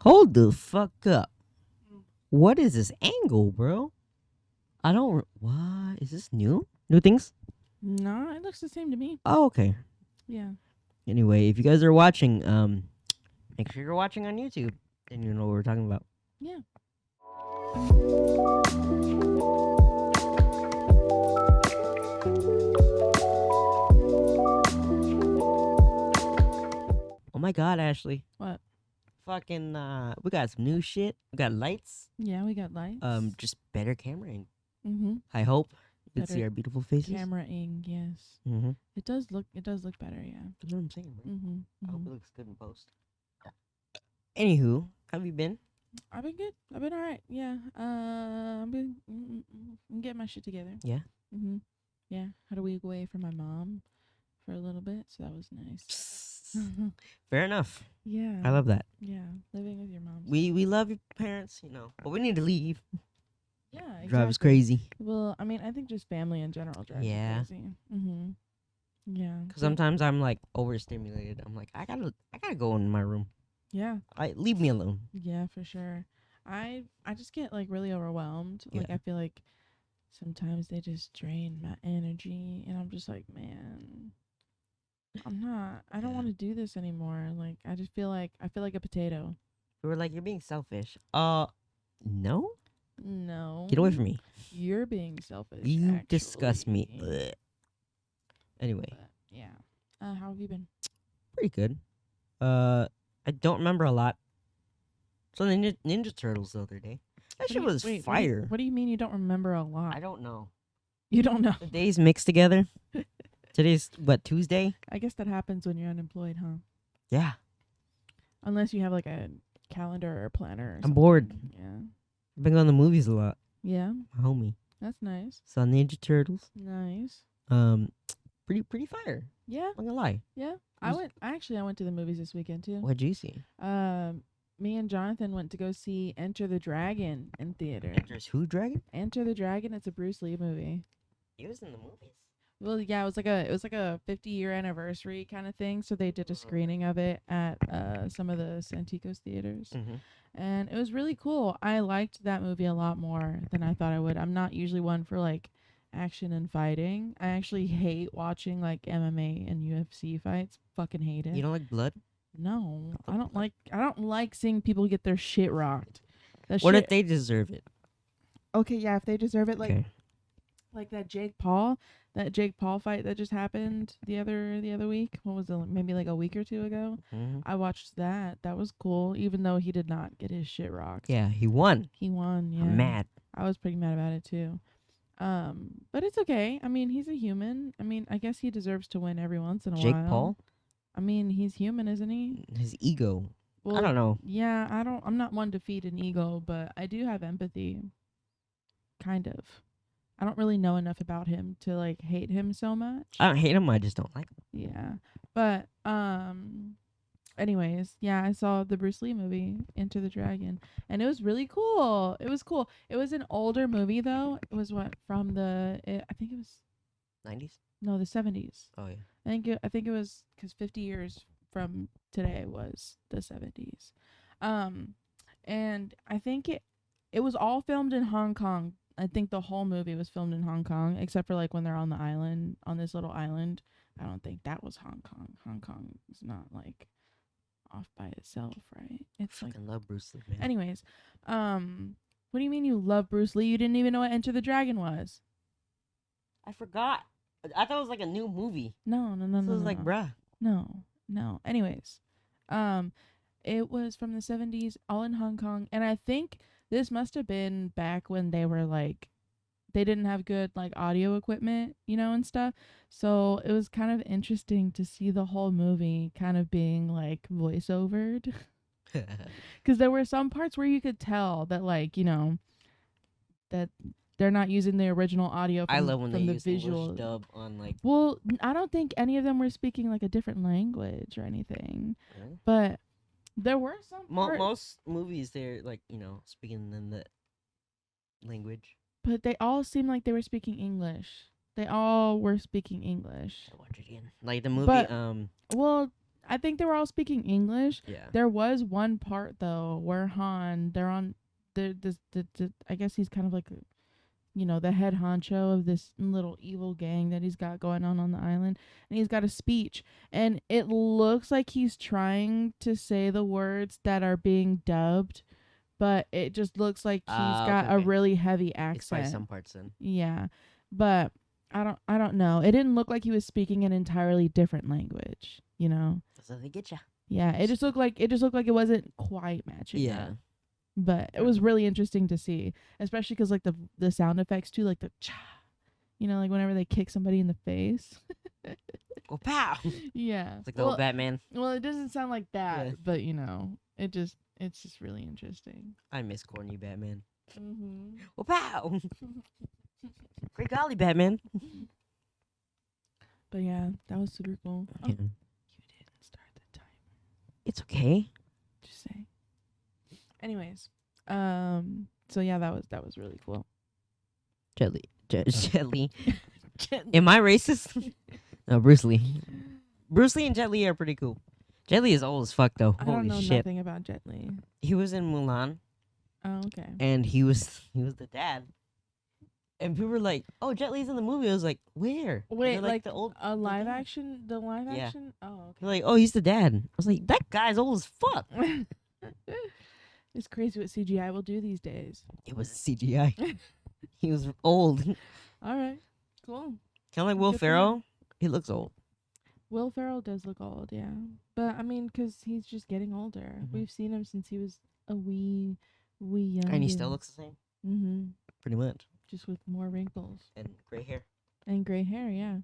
Hold the fuck up. What is this angle, bro? I don't. What is this new? New things? No, it looks the same to me. Oh, okay. Yeah. Anyway, if you guys are watching, make sure you're watching on YouTube, and you know what we're talking about. Yeah. Oh my God, Ashley. What? Fucking, we got some new shit. We got lights. Yeah, we got lights. Just better cameraing. Mm-hmm. I hope you can Better see our beautiful faces. Cameraing, yes. Mm-hmm. It does look better, yeah. That's what I'm saying, bro. Mm-hmm. I hope it looks good in post. Anywho, how have you been? I've been good. I've been alright. Yeah. I've been getting my shit together. Yeah. Mm-hmm. Yeah. Had a week away from my mom for a little bit, so that was nice. Fair enough. Yeah. I love that. Yeah, living with your mom. We love your parents, but we need to leave. Yeah, exactly. Drive us crazy. Well, I mean, I think just family in general drives you crazy. Mm-hmm. Yeah. Cause sometimes I'm like overstimulated. I'm like, I gotta go in my room. Yeah. Leave me alone. Yeah, for sure. I just get like really overwhelmed. Like Yeah. I feel like sometimes they just drain my energy, and I'm just like, man, I don't want to do this anymore. Like I feel like a potato. You were like, you're being selfish. No. No. Get away from me. You're being selfish. You disgust me. Ugh. Anyway. But, yeah. How have you been? Pretty good. I don't remember a lot. So the Ninja Turtles the other day. That shit was fire. What do you mean you don't remember a lot? I don't know. You don't know. The days mixed together. Today's what, Tuesday? I guess that happens when you're unemployed, huh? Yeah. Unless you have like a calendar or planner. Or I'm something. bored. Yeah. I've been going to the movies a lot. Yeah. My homie. That's nice. Saw Ninja Turtles. Nice. Pretty fire. Yeah. I'm gonna lie. Yeah. I went to the movies this weekend too. What'd you see? Me and Jonathan went to go see Enter the Dragon in theater. Enters who dragon? Enter the Dragon. It's a Bruce Lee movie. He was in the movies. Well, yeah, it was like a 50-year anniversary kind of thing. So they did a screening of it at some of the Santikos theaters, and it was really cool. I liked that movie a lot more than I thought I would. I'm not usually one for like action and fighting. I actually hate watching like MMA and UFC fights. Fucking hate it. You don't like blood? No, I don't like seeing people get their shit rocked. What if they deserve it? Okay, yeah, if they deserve it, Okay. like that Jake Paul fight that just happened the other week. What was it? Maybe like a week or two ago. I watched that. That was cool, even though he did not get his shit rocked. Yeah, he won. He won. Yeah, I'm mad. I was pretty mad about it too. But it's okay. I mean, he's a human. I mean, I guess he deserves to win every once in a while. Jake Paul? I mean, he's human, isn't he? His ego. Well, I don't know. Yeah, I'm not one to feed an ego, but I do have empathy. Kind of. I don't really know enough about him to like hate him so much. I don't hate him, I just don't like him. Yeah. But anyways, yeah, I saw the Bruce Lee movie, Enter the Dragon, and it was really cool. It was cool. It was an older movie though. It was from I think it was 90s? No, the 70s. Oh yeah. I think it was cuz 50 years from today was the 70s. And I think it was all filmed in Hong Kong. I think the whole movie was filmed in Hong Kong, except for like when they're on the island, on this little island. I don't think that was Hong Kong. Hong Kong is not like off by itself, right? It's I like love Bruce Lee, man. Anyways, what do you mean you love Bruce Lee? You didn't even know what Enter the Dragon was. I forgot. I thought it was like a new movie. No. So it was like, bruh. No. Anyways, it was from the 70s, all in Hong Kong, and I think this must have been back when they were like, they didn't have good like audio equipment, and stuff. So it was kind of interesting to see the whole movie kind of being like voiceovered. Because there were some parts where you could tell that like, that they're not using the original audio from, I love when from they the use visual English dub on like. Well, I don't think any of them were speaking like a different language or anything. Really? But there were some most movies they're like, speaking in the language. But they all seemed like they were speaking English. They all were speaking English. I'll watch it again. Like the movie well, I think they were all speaking English. Yeah. There was one part though where they're on I guess he's kind of like the head honcho of this little evil gang that he's got going on the island, and he's got a speech, and it looks like he's trying to say the words that are being dubbed, but it just looks like he's Okay, got a okay. really heavy It's probably accent. some parts in. Yeah, but I don't know. It didn't look like he was speaking an entirely different language. So they get ya. Yeah, it just looked like it wasn't quite matching Yeah. up. But it was really interesting to see, especially because like the sound effects too, like the cha, like whenever they kick somebody in the face. Go pow. Yeah. It's like the old Well, Batman. well, it doesn't sound like that, Yeah. but it's just really interesting. I miss corny Batman. Mm-hmm. Go pow. Great golly, Batman. But yeah, that was super cool. Oh, Yeah. you didn't start the timer. It's okay. Just say. Anyways, so yeah, that was really cool. Jet Li. Jet Li. Am I racist? No, Bruce Lee. Bruce Lee and Jet Li are pretty cool. Jet Li is old as fuck though. I don't Holy know shit. nothing about Jet Li. He was in Mulan Oh, okay. and he was the dad. And people were like, "Oh, Jet Li's in the movie." I was like, "Where?" And Wait, they're like the old a live dad. action? The live Yeah. action? Oh, They're like, "Oh, he's the dad." I was like, "That guy's old as fuck." okay. It's crazy what CGI will do these days. It was CGI. He was old. Kind All right, cool. of like Will Good for him. Ferrell. He looks old. Will Ferrell does look old, yeah. But I mean, 'cause he's just getting older. Mhm. We've seen him since he was a wee young. And he still looks the same. Mm-hmm. Pretty much. Just with more wrinkles And gray hair. and gray hair. Yeah,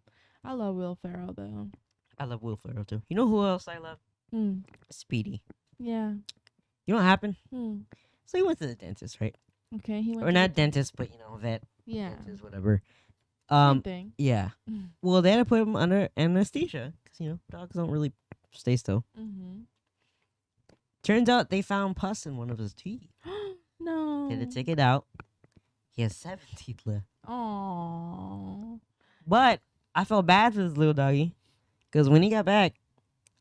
I love Will Ferrell though. I love Will Ferrell too. You know who else I love? Hmm. Speedy. Yeah. You know what happened? Hmm. So he went to the dentist, right? Okay. He went. Or to not the- dentist, but vet. Yeah. Dentist, whatever. Same thing. Yeah. Well, they had to put him under anesthesia because dogs don't really stay still. Mm-hmm. Turns out they found pus in one of his teeth. No. They had to take it out. He has 7 teeth left. Aww. But I felt bad for this little doggy because when he got back,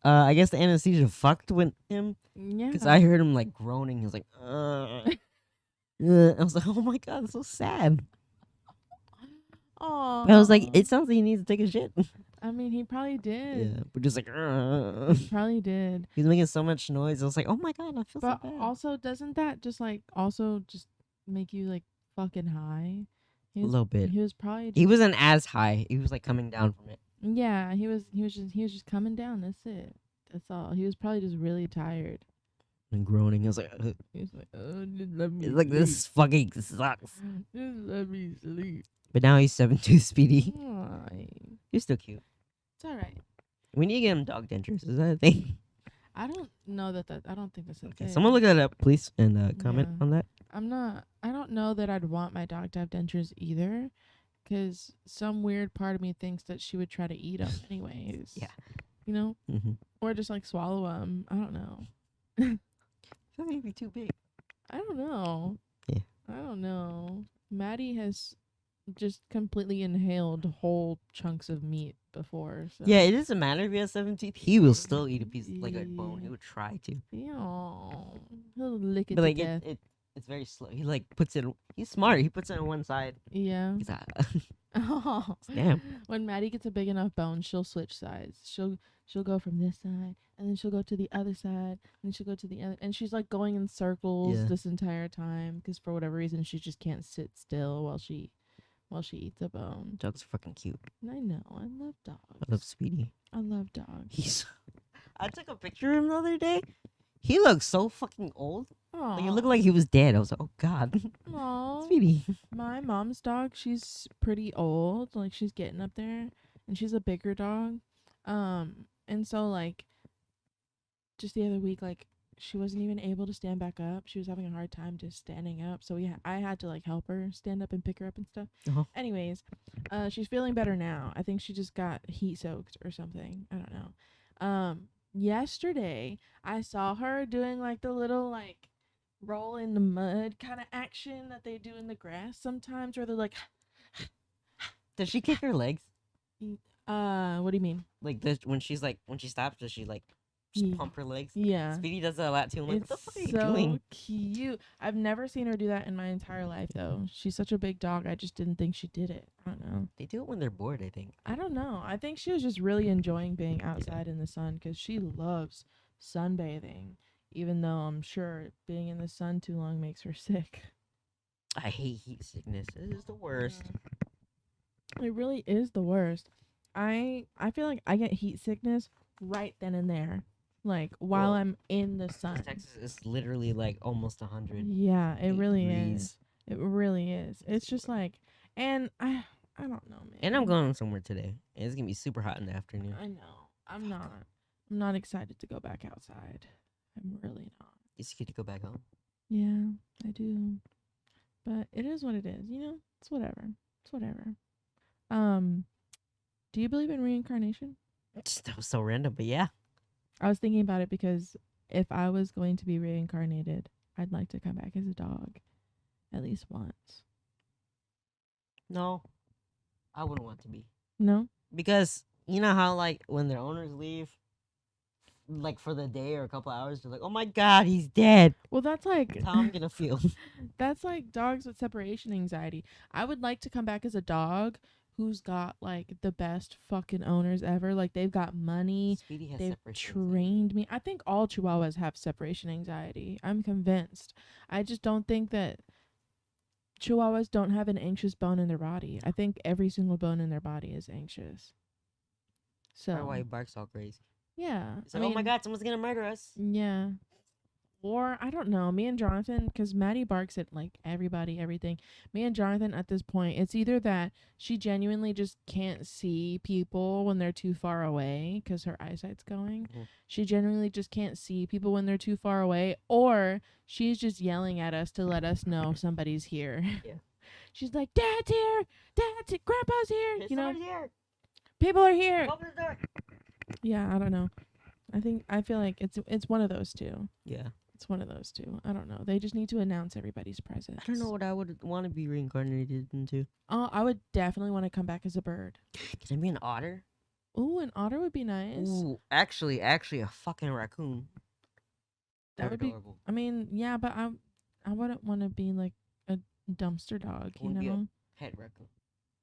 I guess the anesthesia fucked with him Yeah. because I heard him like groaning. He was like, I was like, oh my god, that's so sad. Aww. I was like, it sounds like he needs to take a shit. I mean, he probably did. Yeah, but just like, He probably did. he's making so much noise. I was like, oh my god, I feel But so bad. also, doesn't that just make you like fucking high? A little bit. He was probably. He Just, wasn't as high. He was like coming down from it yeah, he was just coming down. That's it. That's all. He was probably just really tired. and groaning. I was like, He was like, "Oh, just let me it's like sleep. this fucking sucks. Just let me sleep." But now he's 7'2" Speedy. Aw, He's still cute. it's all right. We need to get him dog dentures. Is that a thing? I don't know that. I don't think that's a Okay, thing. someone look that up, please, and comment Yeah. on that. I don't know that I'd want my dog to have dentures either, because some weird part of me thinks that she would try to eat them anyways. Yeah. You know, Mm-hmm. or just like swallow them. I don't know. I feel like it'd be too big. I don't know. Yeah. I don't know. Maddie has just completely inhaled whole chunks of meat before. So. Yeah, it doesn't matter if he has 7 teeth. He will still eat a piece, like a bone. He would try to. Yeah. He'll lick it But to like death. it's very slow. He like puts it. He's smart. He puts it on one side. Yeah. He's like, Oh. damn. When Maddie gets a big enough bone, she'll switch sides. She'll go from this side, and then she'll go to the other side, and then she'll go to the other, and she's like going in circles Yeah. this entire time because for whatever reason she just can't sit still while she eats a bone. Dogs are fucking cute. And I know, I love dogs. I love Speedy. I love dogs. He's. I took a picture of him the other day. He looks so fucking old. Like it looked like he was dead. I was like, oh god, Aww. Speedy. My mom's dog, she's pretty old. Like she's getting up there, and she's a bigger dog. And so like, just the other week, like she wasn't even able to stand back up. She was having a hard time just standing up. So I had to like help her stand up and pick her up and stuff. Uh-huh. Anyways, she's feeling better now. I think she just got heat soaked or something. I don't know. Yesterday I saw her doing like the little like roll in the mud kind of action that they do in the grass sometimes, where they're like, Does she kick her legs? what do you mean? Like when she stops, does she like Just pump her legs. Yeah. Speedy does that a lot too. I'm like, what the fuck are you so doing? cute. I've never seen her do that in my entire life, though. She's such a big dog. I just didn't think she did it. I don't know. They do it when they're bored, I think. I don't know. I think she was just really enjoying being outside in the sun because she loves sunbathing, even though I'm sure being in the sun too long makes her sick. I hate heat sickness. It is the worst. It really is the worst. I feel like I get heat sickness right then and there, like while I'm in the sun. Texas is literally like almost 100. Yeah, it really degrees. is. It really is. It's just like, and I don't know, man. And I'm going somewhere today. And it's gonna be super hot in the afternoon. I know. I'm not excited to go back outside. I'm really not. It's good to go back home. Yeah, I do. But it is what it is, you know? It's whatever. It's whatever. Do you believe in reincarnation? That was so random, but yeah. I was thinking about it because if I was going to be reincarnated, I'd like to come back as a dog at least once. No, I wouldn't want to be. No? Because you know how like when their owners leave, like for the day or a couple hours, they're like, "Oh my God, he's dead." Well, that's like That's how I'm gonna feel. that's like dogs with separation anxiety. I would like to come back as a dog who's got like the best fucking owners ever. Like they've got money. Speedy has They've separation trained me. I think all Chihuahuas have separation anxiety. I'm convinced. I just don't think that Chihuahuas don't have an anxious bone in their body. I think every single bone in their body is anxious. So That's why he barks all crazy. yeah, He's like, "Oh my God, someone's gonna murder us." yeah. Or I don't know, me and Jonathan, because Maddie barks at like everybody, everything. Me and Jonathan at this point, it's either that she genuinely just can't see people when they're too far away because her eyesight's going. Mhm. She genuinely just can't see people when they're too far away, or she's just yelling at us to let us know somebody's here. Yeah. She's like, "Dad's here, Dad's here, Grandpa's here." Hey, you know, someone's here. people are here. Open the door. Yeah, I don't know. I feel like it's one of those two. Yeah. It's one of those two. I don't know. They just need to announce everybody's presence. I don't know what I would want to be reincarnated into. Oh, I would definitely want to come back as a bird. Can I be an otter? Ooh, an otter would be nice. Ooh, actually, a fucking raccoon. That would be. adorable. I mean, yeah, but I wouldn't want to be like a dumpster dog. You Wouldn't be a know. pet raccoon.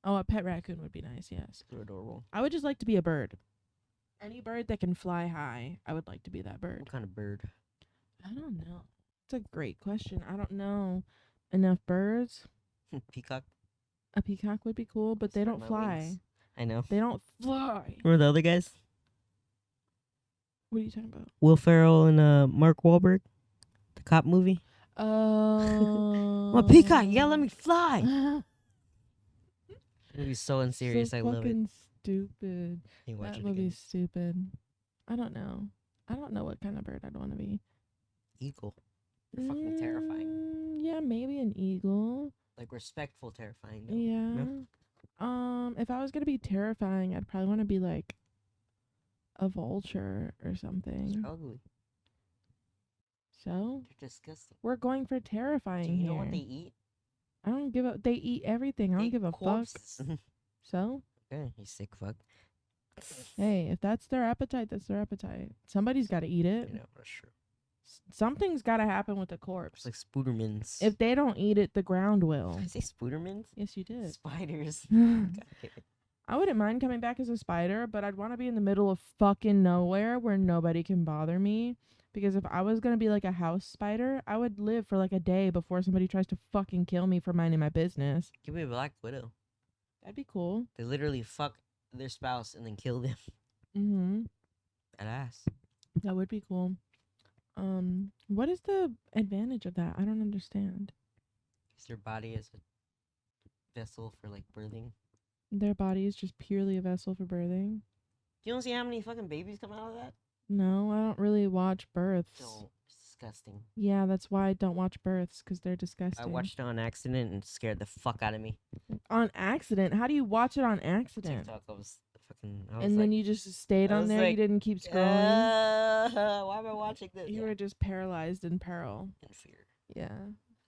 Oh, a pet raccoon would be nice. Yes. They're adorable. I would just like to be a bird. Any bird that can fly high, I would like to be that bird. What kind of bird? I don't know. It's a great question. I don't know enough birds. Peacock. A peacock would be cool, but they Spread don't my fly. wings. I know. They don't fly. Who are the other guys? What are you talking about? Will Ferrell and Mark Wahlberg, the cop movie. Oh. I'm a peacock. You gotta let me fly. It movie's so unserious. So I love it. fucking stupid. You watch That it movie's again. stupid. I don't know. I don't know what kind of bird I'd want to be. Eagle. They're fucking terrifying. Yeah, maybe an eagle. Like respectful, terrifying. Though. Yeah. No? If I was gonna be terrifying, I'd probably want to be like a vulture or something. They're ugly. So They're disgusting. we're going for terrifying Do you here. know what they eat? I don't give a. They eat everything. I don't Eat give a corpses. fuck. So Okay, you sick fuck. hey, if that's their appetite, that's their appetite. Somebody's got to eat it. You know, that's true. Something's got to happen with the It's corpse. like spoodermans. If they don't eat it, the ground will. Did I say spoodermans? Yes, you did. Spiders. I God, damn it. wouldn't mind coming back as a spider, but I'd want to be in the middle of fucking nowhere where nobody can bother me. Because if I was going to be like a house spider, I would live for like a day before somebody tries to fucking kill me for minding my business. Give me a Black Widow. That'd be cool. They literally fuck their spouse and then kill them. Mm-hmm. Badass. That would be cool. What is the advantage of that? I don't understand. Because their body is a vessel for like birthing. Their body is just purely a vessel for birthing. You don't see how many fucking babies come out of that? No, I don't really watch births. No, it's disgusting. Yeah, that's why I don't watch births, because they're disgusting. I watched it on accident and it scared the fuck out of me. On accident? How do you watch it on accident? TikTok, I was like, And then you just stayed I on was there? You like, didn't keep scrolling? why am I watching this? You were just paralyzed in peril. in fear. Yeah.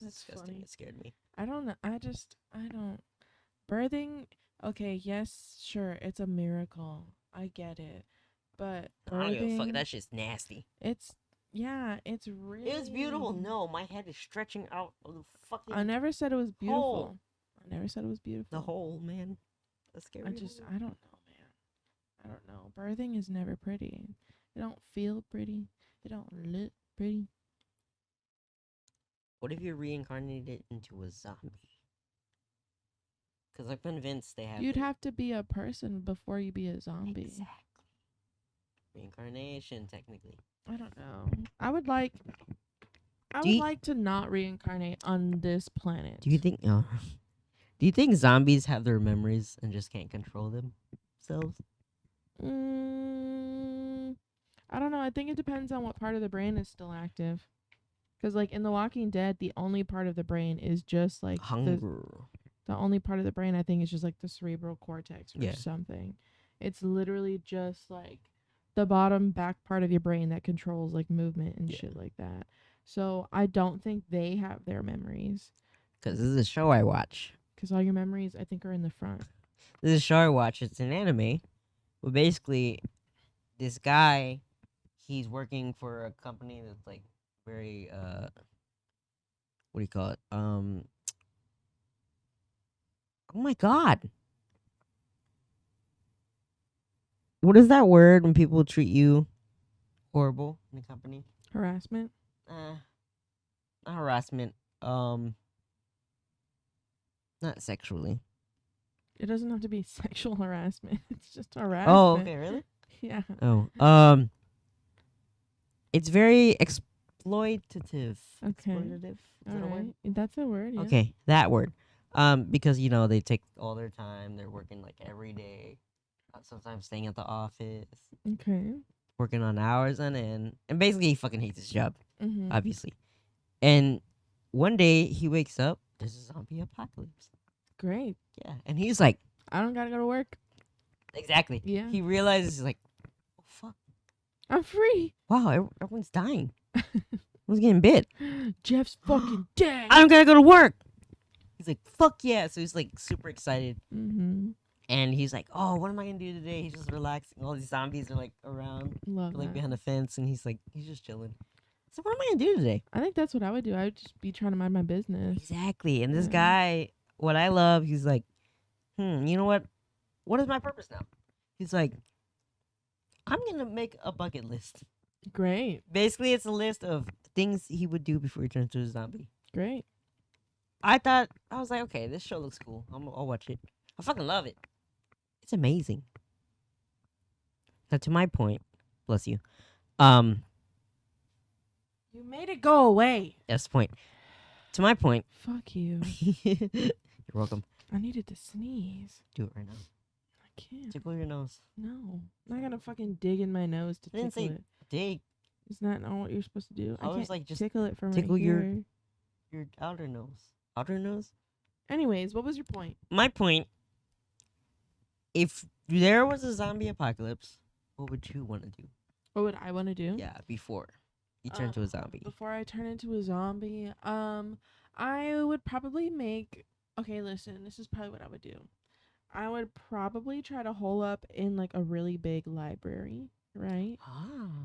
It's That's disgusting. funny. It scared me. I don't know. I don't. Birthing, okay, yes, sure, it's a miracle. I get it. But I don't give a fuck. birthing, That shit's nasty. it's it's really. It was beautiful. No, my head is stretching out of the fucking. I never said it was beautiful. hole. I never said it was beautiful. The hole, man. That's scary. I don't know, man. I don't know. Birthing is never pretty. It don't feel pretty. It don't look pretty. What if you reincarnated into a zombie? Because I'm convinced they have. You'd have to be a person before you be a zombie. Exactly. Reincarnation, technically. I don't know. I would like to not reincarnate on this planet. Do you think? Do you think zombies have their memories and just can't control themselves? I don't know. I think it depends on what part of the brain is still active. Because, like, in The Walking Dead, the only part of the brain is just, like, hunger. The only part of the brain, I think, is just, like, the cerebral cortex or something. It's literally just, like, the bottom back part of your brain that controls, like, movement and shit like that. So, I don't think they have their memories. Because this is a show I watch. Because all your memories, I think, are in the front. This is a show I watch. It's an anime. Well, basically, this guy, he's working for a company that's, like, very, what do you call it? Oh my god. What is that word when people treat you horrible in a company? Harassment? Not harassment. Not sexually. It doesn't have to be sexual harassment. It's just harassment. Oh, okay, really? Yeah. Oh, it's very exploitative. Okay. Exploitative. Is that a word? That's a word, yeah. Okay, that word. Because they take all their time. They're working like every day. Sometimes staying at the office. Okay. Working on hours on end, and basically he fucking hates his job, Mm-hmm. obviously. And one day he wakes up. There's a zombie apocalypse. Great. Yeah, and he's like, I don't gotta go to work. exactly. Yeah. He realizes he's like, oh fuck, I'm free. wow, everyone's dying. Everyone's getting bit. Jeff's fucking dead. I don't gotta go to work. He's like, fuck yeah. So he's like super excited. Mm-hmm. And he's like, oh, what am I gonna do today? He's just relaxing. All these zombies are like around, Love like that. behind a fence, and he's just chilling. So what am I gonna do today? I think that's what I would do. I would just be trying to mind my business. Exactly. And this Yeah. guy, what I love, he's like, you know what? What is my purpose now? He's like, I'm gonna make a bucket list. Great. Basically, it's a list of things he would do before he turns into a zombie. Great. I was like, okay, this show looks cool. I'll watch it. I fucking love it. It's amazing. Now, to my point, bless you. You made it go away. That's the point. To my point. Fuck you. You're welcome. I needed to sneeze. Do it right now. I can't. Tickle your nose. No. I'm not gonna fucking dig in my nose to I didn't tickle say it. dig. Is that not what you're supposed to do? I was can't like, just tickle it from tickle right your- here. Your outer nose. Outer nose? Anyways, what was your point? My point, if there was a zombie apocalypse, what would you want to do? What would I want to do? Yeah, before you turn to a zombie. Before I turn into a zombie, I would probably make. Okay, listen. This is probably what I would do. I would probably try to hole up in like a really big library, right?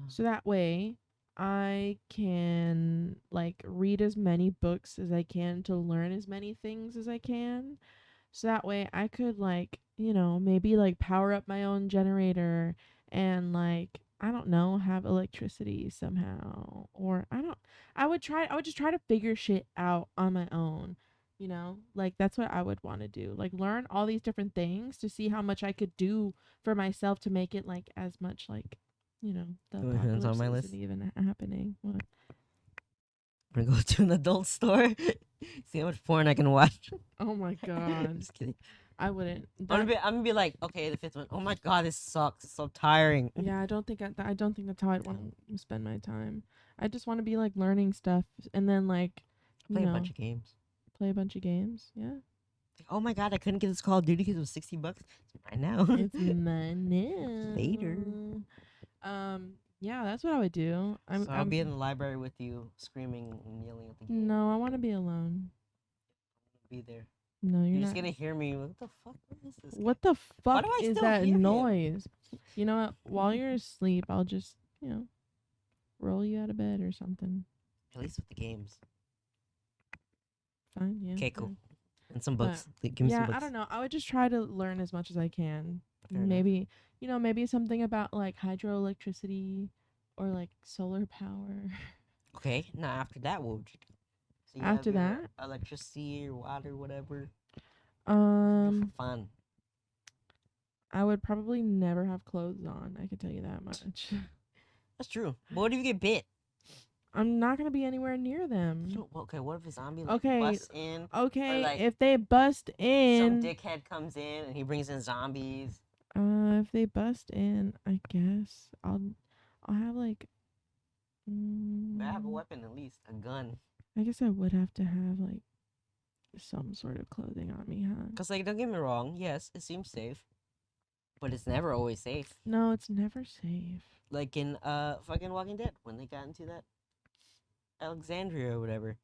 So that way I can like read as many books as I can to learn as many things as I can. So that way I could like, maybe like power up my own generator and like I don't know, have electricity somehow. Or I would just try to figure shit out on my own. Like that's what I would want to do. Like learn all these different things to see how much I could do for myself to make it like as much like the It's on my apocalypse list. isn't even happening. What? I'm gonna go to an adult store, see how much porn I can watch. Oh my god. Just kidding. I wouldn't. I'm gonna be like, okay, the fifth one. Oh my god, this sucks. It's so tiring. Yeah, I don't think that's how I'd want to spend my time. I just want to be like learning stuff and then like Play a bunch of games. play a bunch of games. Yeah. Like, oh my god, I couldn't get this Call of Duty because it was $60. It's mine now. It's mine now. Later. Yeah, that's what I would do. I'll be in the library with you, screaming and yelling at the game. No, I want to be alone. Be there. No, you're You're just not. gonna hear me. What the fuck? What is this guy? What the Why fuck do I is still that hear him? noise? You know what? While you're asleep, I'll just, roll you out of bed or something. At least with the games. Fine, yeah. Okay, cool. Fine. And some But books. Give me some yeah, I books. don't know. I would just try to learn as much as I can. Fair enough. Maybe, maybe something about like hydroelectricity or like solar power. Okay, now after that, what would you do? So you have After your that, electricity or water, whatever. What would you do for um, fun? I would probably never have clothes on. I can tell you that much. That's true. But what if you get bit? I'm not gonna be anywhere near them. Okay, what if a zombie like Okay, busts in, or okay. like If they bust some in, dickhead comes in and he brings in zombies? if they bust in, I guess I'll have like, I have a mm, weapon at least, a gun. I guess I would have to have like some sort of clothing on me, huh? Cause like, don't get me wrong. Yes, it seems safe, but it's never always safe. No, it's never safe. Like in fucking Walking Dead when they got into that Alexandria or whatever.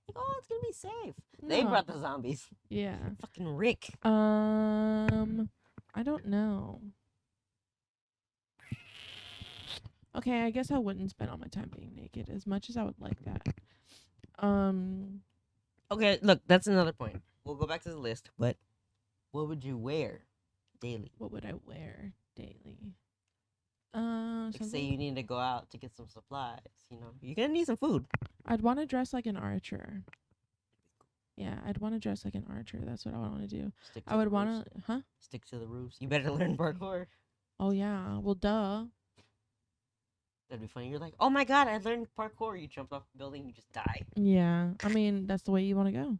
Like, oh, it's gonna be safe. They No. brought the zombies. Yeah. Fucking Rick. I don't know. Okay, I guess I wouldn't spend all my time being naked as much as I would like that. Um, Okay, look, that's another point. We'll go back to the list, but what would you wear daily? what would I wear daily? Like, say Something. you need to go out to get some supplies. You're gonna need some food. I'd want to dress like an archer. Yeah, I'd want to dress like an archer. That's what I want to do. Stick to I would the want roofs. to, huh? Stick to the roofs. You better learn parkour. Oh yeah. Well, duh. That'd be funny. You're like, oh my god, I learned parkour. You jump off the building, you just die. Yeah. I mean, that's the way you want to go,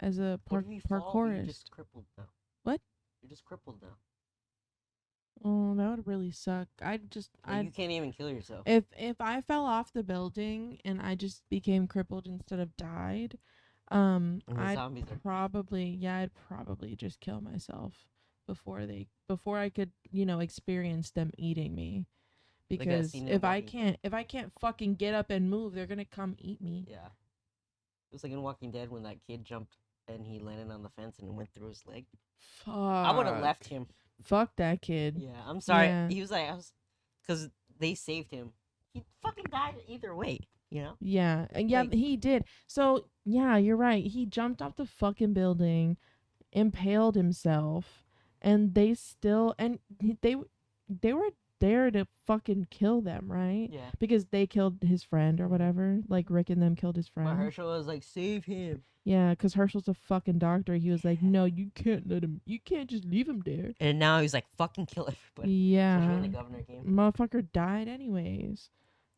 as a What if you fall, but you're parkourist. just crippled now? What? You're just crippled now. Oh, that would really suck. Like, you can't even kill yourself. If I fell off the building and I just became crippled instead of died, And the I'd zombies are. I'd probably just kill myself before I could, experience them eating me. Like that Because scene in Walking Dead. if I can't fucking get up and move, they're gonna come eat me. Yeah. It was like in Walking Dead when that kid jumped and he landed on the fence and it went through his leg. Fuck. I would have left him. Fuck that kid. Yeah, I'm sorry. Yeah. He was like, because they saved him. He fucking died either way. Yeah, and yeah, Like- he did. So yeah, you're right. He jumped off the fucking building, impaled himself, and they still they were there to fucking kill them, right? Yeah. Because they killed his friend or whatever. Like Rick and them killed his But friend. Herschel was like, save him. Yeah, because Herschel's a fucking doctor. He was like, no, you can't let him. You can't just leave him there. And now he's like, fucking kill everybody. Yeah, Especially when the governor came. motherfucker died anyways.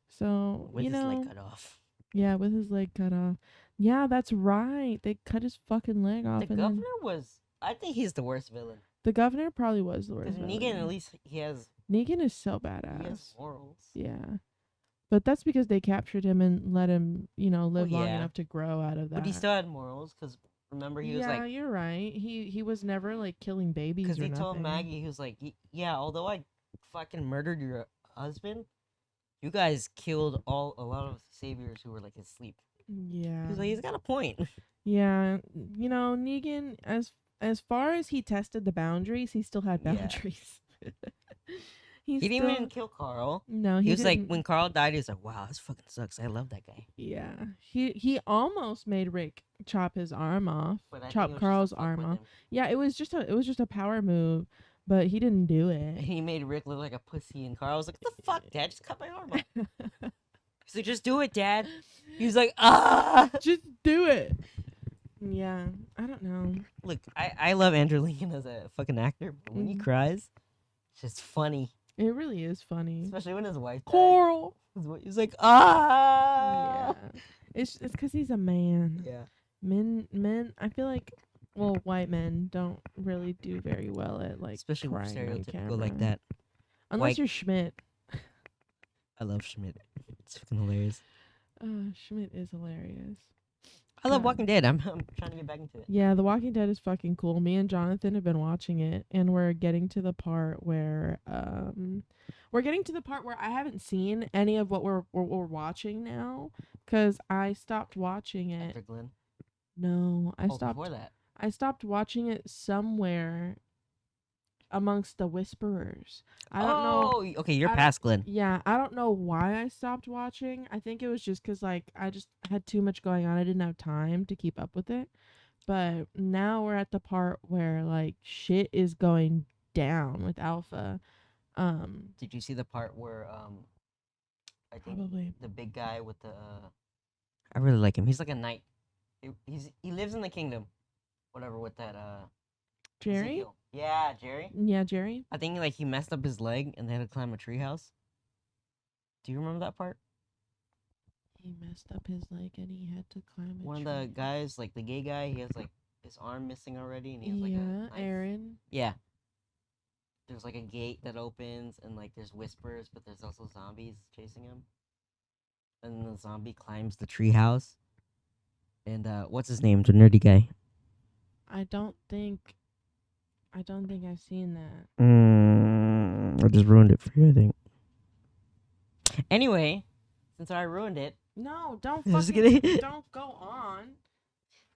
So With his leg cut off. yeah, with his leg cut off. Yeah, that's right. They cut his fucking leg off. The And governor then was. I think he's the worst villain. the governor probably was the worst. Because Negan, at least, he has Negan is so badass. morals. Yeah. But that's because they captured him and let him, live long yeah. enough to grow out of that. But he still had morals, because remember, he was like. you're right. He was never like killing babies. Because or he told nothing. Maggie, he was like, yeah, although I fucking murdered your husband, you guys killed a lot of saviors who were like asleep. Yeah. He's like, he's got a point. Yeah. Negan, as far as he tested the boundaries, he still had Yeah. boundaries. He didn't even kill Carl. No, He was like, didn't. when Carl died, he was like, wow, this fucking sucks. I love that guy. Yeah, he almost made Rick chop his arm off, But I think it chop was just Carl's to fuck arm with off. him. Yeah, it was just a power move, but he didn't do And it. he made Rick look like a pussy, and Carl was like, what the fuck, Dad? Just cut my arm off. He's like, just do it, Dad. He was like, ah! Just do it. Yeah, I don't know. Look, I love Andrew Lincoln as a fucking actor, but when he Mhm. cries, it's just funny. It really is funny. Especially when his wife died. Coral. He's like, ah! Yeah, it's because he's a man. Yeah. Men. I feel like, well, white men don't really do very well at like Especially when crying on stereotypical like camera. that. Unless White- you're Schmidt. I love Schmidt. It's fucking hilarious. Schmidt is hilarious. I love Yeah. Walking Dead. I'm trying to get back into it. Yeah, The Walking Dead is fucking cool. Me and Jonathan have been watching it, and we're getting to the part where I haven't seen any of what we're watching now, because I stopped watching it. After Glenn. No, I Oh, stopped. before that. I stopped watching it somewhere amongst the whisperers. I don't know. Okay, you're I past Glenn. Yeah, I don't know why I stopped watching. I think it was just cuz like I just had too much going on. I didn't have time to keep up with it. But now we're at the part where like shit is going down with Alpha. Um Did you see the part where I think Probably. the big guy with the I really like him. He's like a knight. He lives in the kingdom, whatever with that Jerry? Ezekiel. Yeah, Jerry. Yeah, Jerry. I think like he messed up his leg and they had to climb a treehouse. Do you remember that part? He messed up his leg and he had to climb a One of the tree. guys, like the gay guy, he has like his arm missing already, and he has like Yeah, a knife. Aaron. Yeah. There's like a gate that opens, and like there's whispers, but there's also zombies chasing him. And then the zombie climbs the treehouse. And what's his name? The nerdy guy. I don't think I've seen that. I just ruined it for you, I think. Anyway, since I ruined it, No, don't Just fucking kidding. don't go on.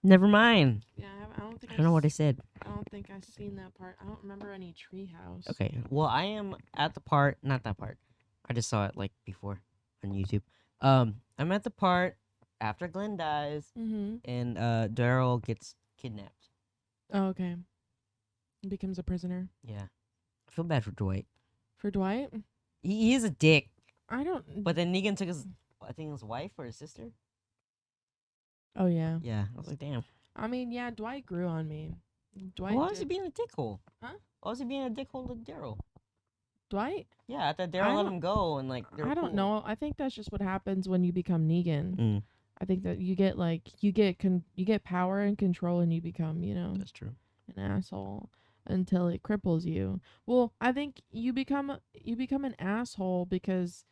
never mind. Yeah, I don't think I don't know what I said. I don't think I've seen that part. I don't remember any treehouse. Okay, well, I am at the part, not that part. I just saw it like before on YouTube. I'm at the part after Glenn dies Mhm. and Daryl gets kidnapped. Oh, okay. He becomes a prisoner. Yeah, I feel bad for Dwight. For Dwight? He is a dick, I don't. but then Negan took his, I think his wife or his sister. Oh yeah. Yeah, I was like, damn. I mean, yeah, Dwight grew on me. Dwight. Why was he did- being a dickhole? Huh? Why was he being a dickhole to Daryl? Dwight? Yeah, I thought I Daryl let don't- him go and like they were I don't cool. know. I think that's just what happens when you become Negan. Mm, I think that you get like you get power and control and you become, that's true. an asshole until it cripples you. Well, I think you become an asshole because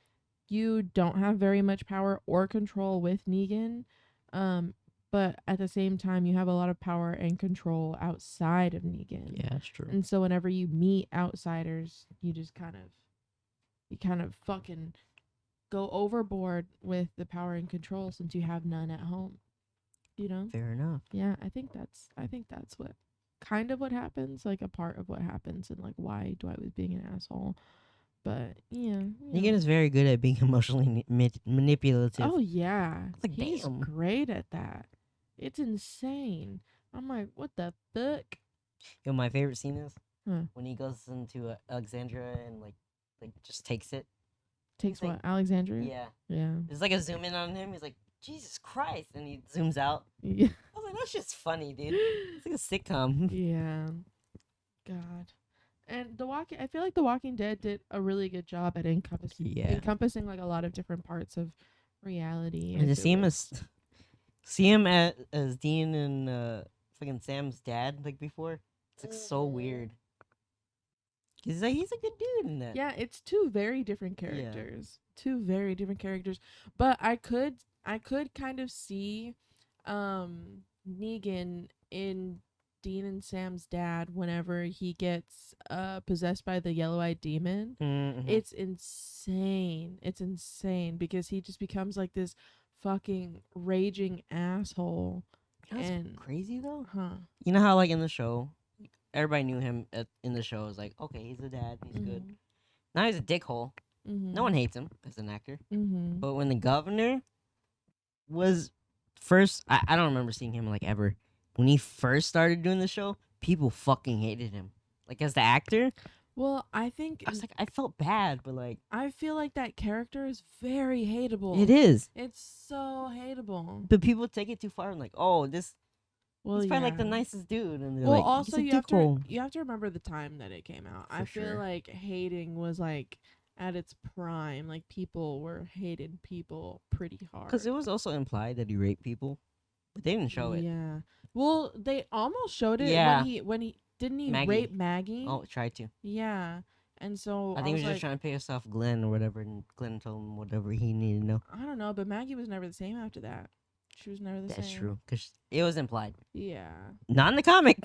you don't have very much power or control with Negan. But at the same time you have a lot of power and control outside of Negan. Yeah, that's true. And so whenever you meet outsiders, you kind of fucking go overboard with the power and control since you have none at home. You know? Fair enough. Yeah, I think that's what kind of what happens, like a part of what happens and like why Dwight was being an asshole. But yeah. Negan is very good at being emotionally manipulative. Oh yeah. It's like, He's damn. great at that. It's insane. I'm like, what the fuck? Yo, my favorite scene is Huh. when he goes into Alexandria and like just takes it. Takes He's what? like, Alexandria? Yeah, Yeah. there's like a zoom in on him. He's like, Jesus Christ, and he zooms out. Yeah. I was like, that's just funny, dude. It's like a sitcom. Yeah. God. And I feel like The Walking Dead did a really good job at Yeah. encompassing like a lot of different parts of reality. And to if it see him was- see him as Dean and fucking Sam's dad like before, it's like so weird. He's a good dude in that. Yeah, it's two very different Yeah. characters. Two very different characters. But I could kind of see Negan in Dean and Sam's dad whenever he gets possessed by the yellow-eyed demon. Mm-hmm. It's insane. It's insane because he just becomes like this fucking raging asshole. You know what's and crazy though? Huh. You know how like in the show, everybody knew him in the show. It was like, okay, he's a dad, he's good. Now he's a dickhole. Mm-hmm. No one hates him as an actor. Mm-hmm. But when the governor was first, I don't remember seeing him like ever. When he first started doing the show, people fucking hated him. Like as the actor, Well, I think I was like, I felt bad, but like I feel like that character is very hateable. it is. It's so hateable. But people take it too far and like, oh, Well, he's probably like the yeah. nicest dude, and they're Well, like, also he's a you have to remember the time that it came out. I For feel sure. like hating was like at its prime. Like people were hating people pretty hard. Because it was also implied that he raped people, but they didn't show it. Yeah. Well, they almost showed it Yeah. when he didn't he Maggie. rape Maggie? Oh, tried to. Yeah. And so I think he was like, just trying to piss off Glenn or whatever, and Glenn told him whatever he needed to know. I don't know, but Maggie was never the same after that. She was never the same. That's true, because it was implied. Yeah. Not in the comic.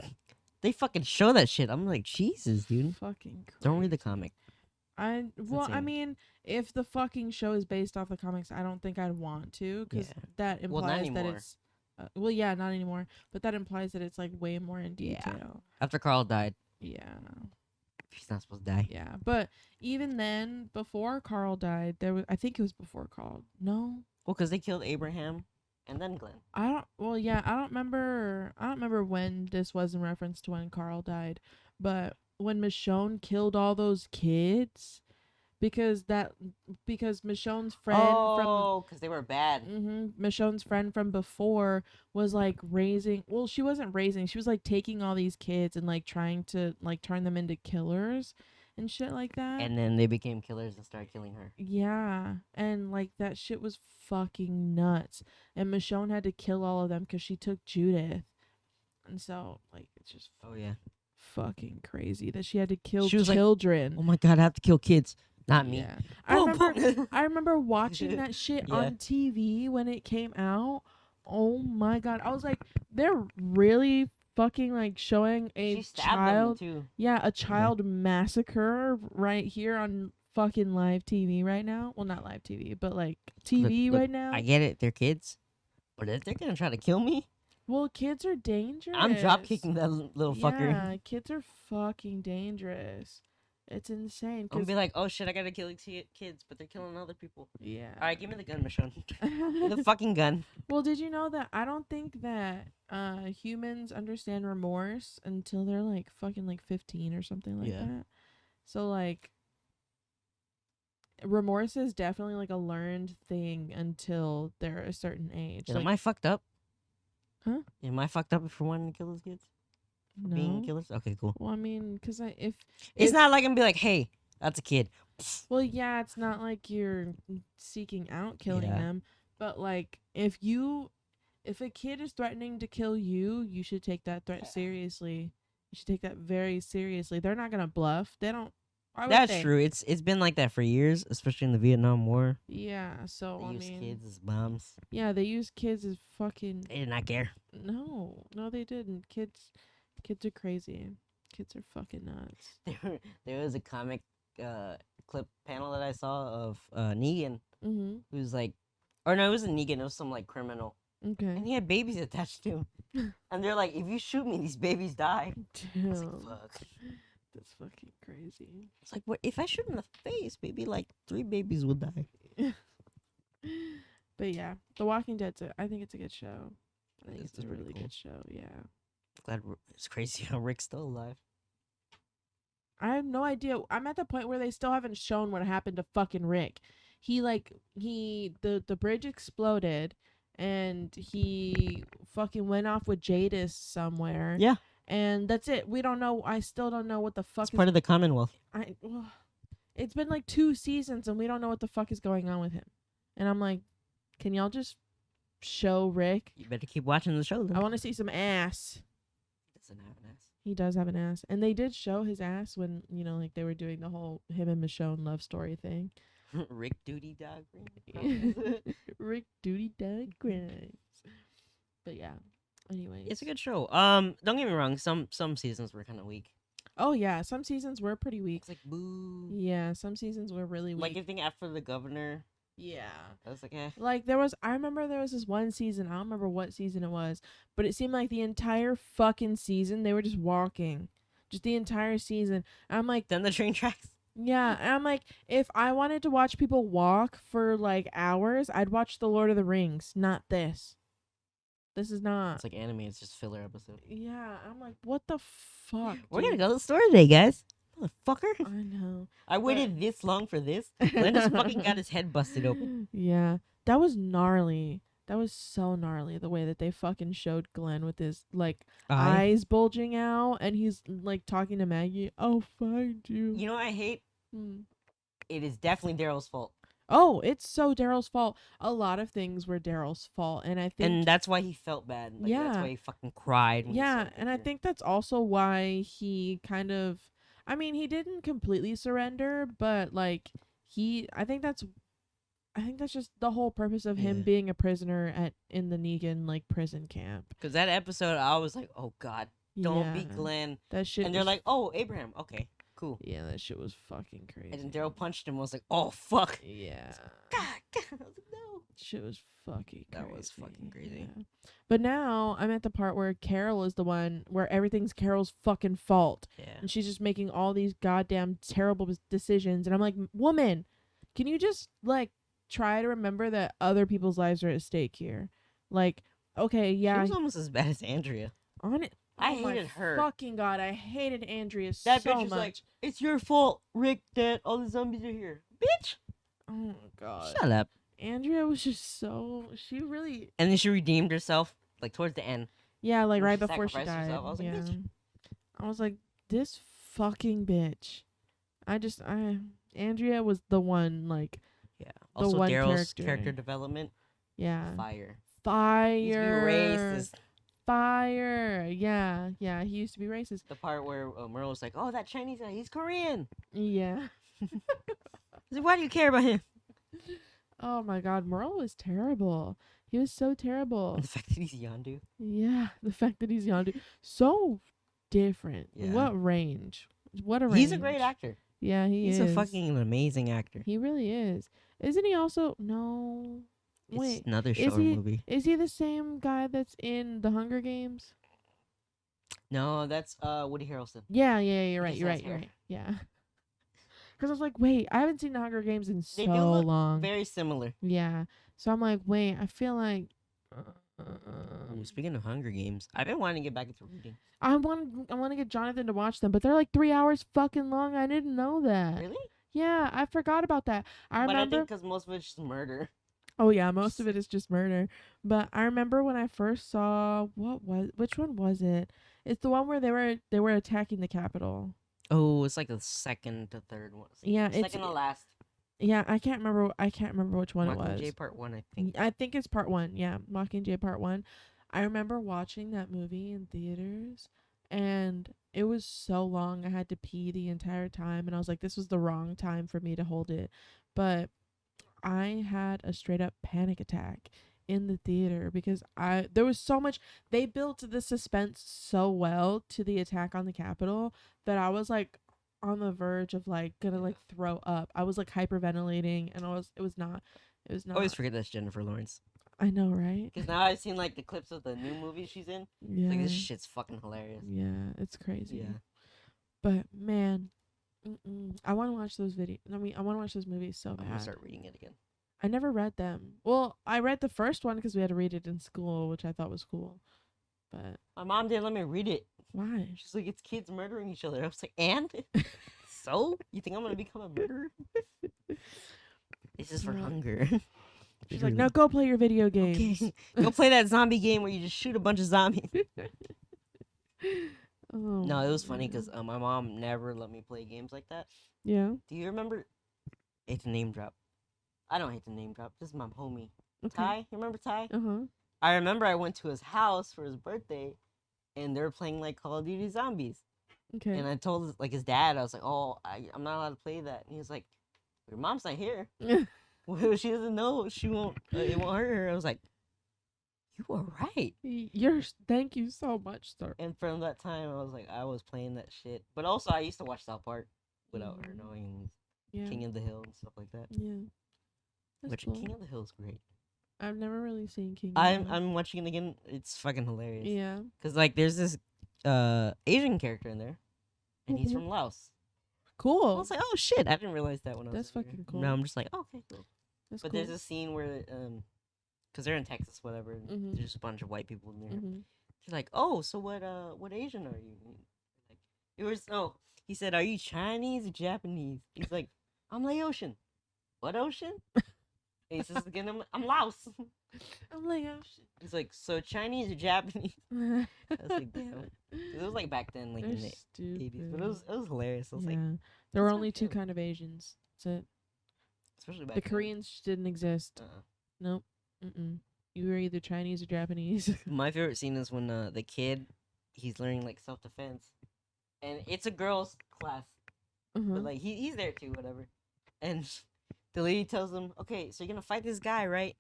They fucking show that shit. I'm like, Jesus, dude. Fucking crazy. Don't read the comic. I insane. mean, if the fucking show is based off the comics, I don't think I'd want to because Yeah. that Well, not implies that anymore. it's Well, yeah, not anymore. But that implies that it's like way more in Yeah. detail. After Carl died, Yeah. he's not supposed to die. Yeah. But even then, before Carl died, there was, I think it was before Carl. No. Well, because they killed Abraham and then Glenn. I don't well yeah, I don't remember when this was in reference to when Carl died, but when Michonne killed all those kids because that because Michonne's friend from Oh, because they were bad. Michonne's friend from before was like raising, well, she wasn't raising, she was like taking all these kids and like trying to like turn them into killers and shit like that. And then they became killers and started killing her. Yeah, and like that shit was fucking nuts. And Michonne had to kill all of them because she took Judith, and so like it's just Oh, yeah. fucking crazy that she had to kill She was like, children. oh my god, I have to kill kids. Not me. Yeah, Boom. I remember watching that shit Yeah. on TV when it came out. Oh my god, I was like, they're really fucking like showing a She stabbed child. them too. Yeah, a child massacre right here on fucking live TV right now. Well, not live TV, but like TV Look, right now. I get it, they're kids. But if they're gonna try to kill me, Well, kids are dangerous. I'm drop kicking that little fucker. Yeah, kids are fucking dangerous. It's insane. I'm gonna 'Cause be like, oh shit, I gotta kill these kids, but they're killing other people. yeah. Alright, give me the gun, Michonne. The fucking gun. Well, did you know that I don't think that humans understand remorse until they're like fucking like 15 or something like Yeah. that. So like remorse is definitely like a learned thing until they're a certain age. Am Like, I fucked up? Huh? Am I fucked up for wanting to kill those kids? For being no. killers? Okay, cool. Well, I mean, cuz It's if- not like I'm gonna be like, hey, that's a kid. well, yeah, it's not like you're seeking out killing Yeah. them, but like if a kid is threatening to kill you, you should take that threat seriously. You should take that very seriously. They're not gonna bluff. They don't. Why would That's they? true. It's been like that for years, especially in the Vietnam War. Yeah. So They I used mean, kids as bombs. yeah, they use kids as fucking. They did not care. No, they didn't. Kids are crazy. Kids are fucking nuts. There was a comic clip panel that I saw of Negan, who's like, or no, it wasn't Negan. It was some like criminal, Okay. and he had babies attached to him. And they're like, if you shoot me, these babies die. I was like, Damn. fuck. That's fucking crazy. It's like, what if I shoot in the face? Maybe like 3 babies will die. But yeah, The Walking Dead. I think it's a good show. I think It's it's a really really cool. good show. Yeah. Glad it's crazy how Rick's still alive. I have no idea. I'm at the point where they still haven't shown what happened to fucking Rick. The bridge exploded and he fucking went off with Jadis somewhere. Yeah. And that's it. We don't know. I still don't know what the fuck It's part of the Commonwealth. It's been like 2 seasons and we don't know what the fuck is going on with him. And I'm like, can y'all just show Rick? You better keep watching the show, though. I want to see some ass. He doesn't have an ass. He does have an ass. And they did show his ass when, like they were doing the whole him and Michonne love story thing. Rick Duty Dog. Rick Duty Dog Grimes. But yeah. Anyways. It's a good show. Don't get me wrong. Some seasons were kind of weak. Oh yeah, some seasons were pretty weak. It's like boo. Yeah, some seasons were really weak. Like you think after the governor, yeah. I was like, eh. Like I remember there was this one season, I don't remember what season it was, but it seemed like the entire fucking season they were just walking. Just the entire season. I'm like, Then the train tracks. yeah, and I'm like, if I wanted to watch people walk for like hours, I'd watch The Lord of the Rings, not this. This is not. It's like anime. It's just filler episode. Yeah, I'm like, what the fuck? We're dude? gonna go to the store today, guys. Motherfucker. I know. I waited this long for this. Glenn just fucking got his head busted open. Yeah, that was gnarly. That was so gnarly the way that they fucking showed Glenn with his like eyes bulging out and he's like talking to Maggie. I'll find you. You know what I hate? Hmm. It is definitely Daryl's fault. Oh, it's so Daryl's fault. A lot of things were Daryl's fault, and I think And that's why he felt bad. Like, Yeah. That's why he fucking cried. When he saw yeah, the and I picture. think that's also why he kind of. I mean, he didn't completely surrender, but like I think that's just the whole purpose of him Yeah. being a prisoner in the Negan like prison camp. Because that episode, I was like, oh god, don't be Yeah, Glenn. That shit. And they're was- like, oh, Abraham. Okay, cool. yeah, that shit was fucking crazy. And then Daryl punched him. I was like, oh fuck. Yeah. God, God. I was like, no. shit was fucking crazy. That was fucking crazy. Yeah. But now I'm at the part where Carol is the one where everything's Carol's fucking fault. Yeah. And she's just making all these goddamn terrible decisions. And I'm like, woman, can you just, like, try to remember that other people's lives are at stake here? Like, okay, yeah. She was almost as bad as Andrea. On it. I Oh my hated her. fucking god, I hated Andrea That so bitch was much. like, it's your fault, Rick, that all the zombies are here. Bitch! Oh my god. Shut up. Andrea was just so, she really, And then she redeemed herself, like, towards the end. yeah, like When right she before she sacrificed died. herself, I was like, yeah. bitch. I was like, this fucking bitch. Andrea was the one, like, Yeah. the Also, one Daryl's character. character development, yeah. fire. Fire. He's racist. Fire. Yeah. Yeah, he used to be racist. The part where Merle was like, oh, that Chinese guy, he's Korean. Yeah. He's like, why do you care about him? Oh my god, Merle was terrible. He was so terrible. And the fact that he's Yondu. Yeah, the fact that he's Yondu. So different. Yeah. What range? What a range. He's a great actor. Yeah, He's is. a fucking amazing actor. He really is. Isn't he also? No. It's Wait. another short movie. Is he the same guy that's in The Hunger Games? No, that's Woody Harrelson. Yeah, you're right. He You're has right. You're hair. right. Yeah. Because I was like, wait, I haven't seen The Hunger Games in They so do look long. very similar. Yeah. So I'm like, wait, I feel like. Speaking of Hunger Games, I've been wanting to get back into reading. I want to get Jonathan to watch them, but they're like 3 hours fucking long. I didn't know that. Really? Yeah, I forgot about that. I remember. But I think because most of it's just murder. Oh yeah, most of it is just murder. But I remember when I first saw which one was it? It's the one where they were attacking the Capitol. Oh, it's like the second to third one. Yeah, it's second to last. Yeah, I can't remember which one it was. Mockingjay Part 1, I think. I think it's Part 1. Yeah, Mockingjay Part 1. I remember watching that movie in theaters, and it was so long. I had to pee the entire time, and I was like, this was the wrong time for me to hold it. But I had a straight up panic attack in the theater because there was so much. They built the suspense so well to the attack on the Capitol that I was like on the verge of like gonna like throw up. I was like hyperventilating, and it was not. I always forget that's Jennifer Lawrence. I know, right? Because now I've seen like the clips of the new movie she's in. Yeah. Like this shit's fucking hilarious. Yeah, it's crazy. Yeah. But man, I want to watch those videos. I mean, I want to watch those movies so bad. I'm gonna start reading it again. I never read them. Well, I read the first one because we had to read it in school, which I thought was cool. But my mom didn't let me read it. Why? She's like, it's kids murdering each other. I was like, and? So? You think I'm gonna become a murderer? This is for hunger. She's like, now go play your video games. Okay. Go play that zombie game where you just shoot a bunch of zombies. Oh, no, it was funny because my mom never let me play games like that. Yeah. Do you remember? Hate to name drop. I don't hate to name drop. This is my homie. Okay. Ty? You remember Ty? Uh-huh. I remember I went to his house for his birthday, and they were playing like Call of Duty Zombies. Okay. And I told like his dad, I was like, "Oh, I'm not allowed to play that." And he was like, "Your mom's not here. Well, she doesn't know. She won't. It won't hurt her." I was like, "You were right." Thank you so much, sir. And from that time, I was like, I was playing that shit. But also, I used to watch South Park without her knowing. Yeah. King of the Hill and stuff like that. Yeah. That's Which cool. King of the Hill is great. I've never really seen King. of the Hill. I'm watching it again. It's fucking hilarious. Yeah. Cause like there's this Asian character in there, and he's from Laos. Cool. I was like, oh shit, I didn't realize that when I was. That's fucking cool. Now I'm just like, oh, okay, cool. That's But cool. there's a scene where cause they're in Texas, whatever. And there's a bunch of white people in there. She's like, oh, so what Asian are you? Like, it was he said, are you Chinese or Japanese? He's like, I'm Laotian. What ocean? And he says again, I'm Laos. I'm Laotian. He's like, so Chinese or Japanese? I was like, damn. It was like back then, like in the 80s. But it was hilarious. I was like, there were that's only not two him. kind of Asians. That's it. Especially back The then. Koreans just didn't exist. Nope. You were either Chinese or Japanese. My favorite scene is when the kid, he's learning like self-defense. And it's a girl's class. But like he's there too, whatever. And the lady tells him, okay, so you're gonna fight this guy, right?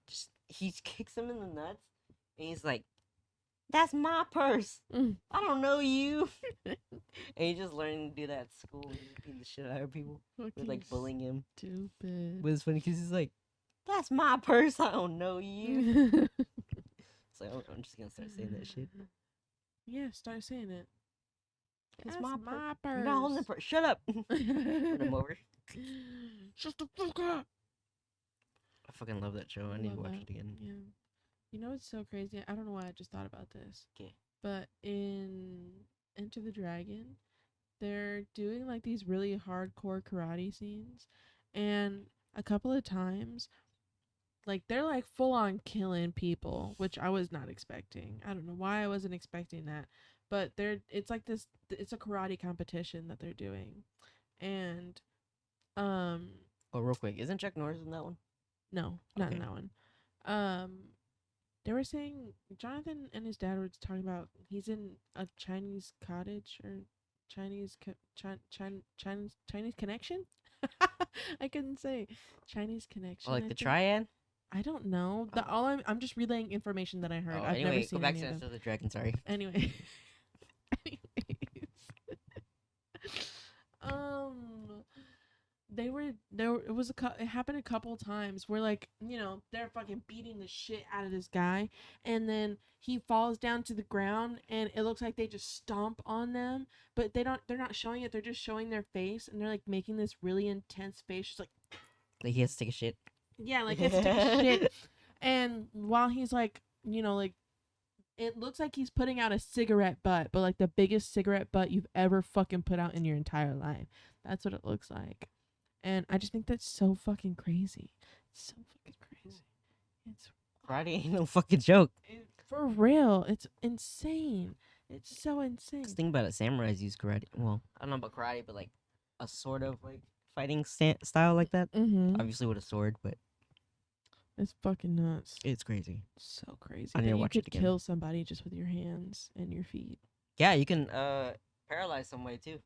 Just he kicks him in the nuts, and he's like, "That's my purse. I don't know you." And he's just learning to do that at school, beating the shit out of people, with like bullying him. Stupid. But it's funny because he's like, That's my purse. I don't know you. So I'm just gonna start saying that shit. Yeah, start saying it. It's That's my my purse. You're not holding the purse. purse. Shut up. Run him over. Shut the fuck up. I fucking love that show. I need to Love watch that. it again. Yeah. You know what's so crazy? I don't know why I just thought about this. Okay. But in Enter the Dragon, they're doing like these really hardcore karate scenes, and a couple of times like they're like full on killing people, which I was not expecting. I don't know why I wasn't expecting that. But it's like this it's a karate competition that they're doing. And um Oh, real quick, isn't Chuck Norris in that one? no, not in Okay. that one. Um they were saying Jonathan and his dad were talking about he's in a Chinese cottage or Chinese connection. I couldn't say Chinese Oh, connection. like I the think triad. I don't know. The Oh. all I'm just relaying information that I heard. Oh, I've never anyway, go seen back any to of them. Enter the Dragon. Sorry. Anyway, anyways, um, it was it happened a couple times where like they're fucking beating the shit out of this guy, and then he falls down to the ground, and it looks like they just stomp on them, but they're not showing it. They're just showing their face, and they're like making this really intense face, just like Like he has to take a shit. yeah, like he has to take a shit, and while he's like like it looks like he's putting out a cigarette butt, but like the biggest cigarette butt you've ever fucking put out in your entire life. That's what it looks like. And I just think that's so fucking crazy. It's so fucking crazy. It's Karate ain't no fucking joke. for real. It's insane. It's so insane. Cause think about it, samurais use karate. Well, I don't know about karate, but like a sort of like fighting style like that. Mm-hmm. Obviously with a sword, but It's fucking nuts. it's crazy. So crazy. I need that to you watch it could again. kill somebody just with your hands and your feet. Yeah, you can paralyze somebody too.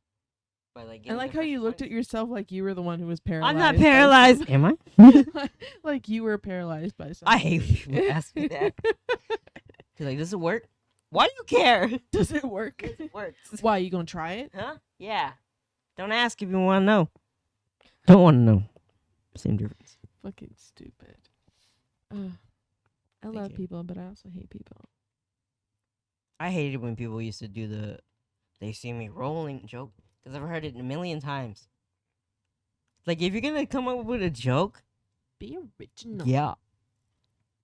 By like I getting like their how you pressure looked at points. yourself like you were the one who was paralyzed. I'm not by paralyzed. Am I? something. Like you were paralyzed by something. I hate people who ask me that. He's like, does it work? Why do you care? Does it work? It works. Why, you gonna try it? Huh? Yeah. Don't ask if you want to know. Don't want to know. Same difference. Fucking stupid. I love you. people, but I also hate people. I hated when people used to do the they see me rolling joke because I've heard it a million times. Like, if you're going to come up with a joke, Be original. yeah.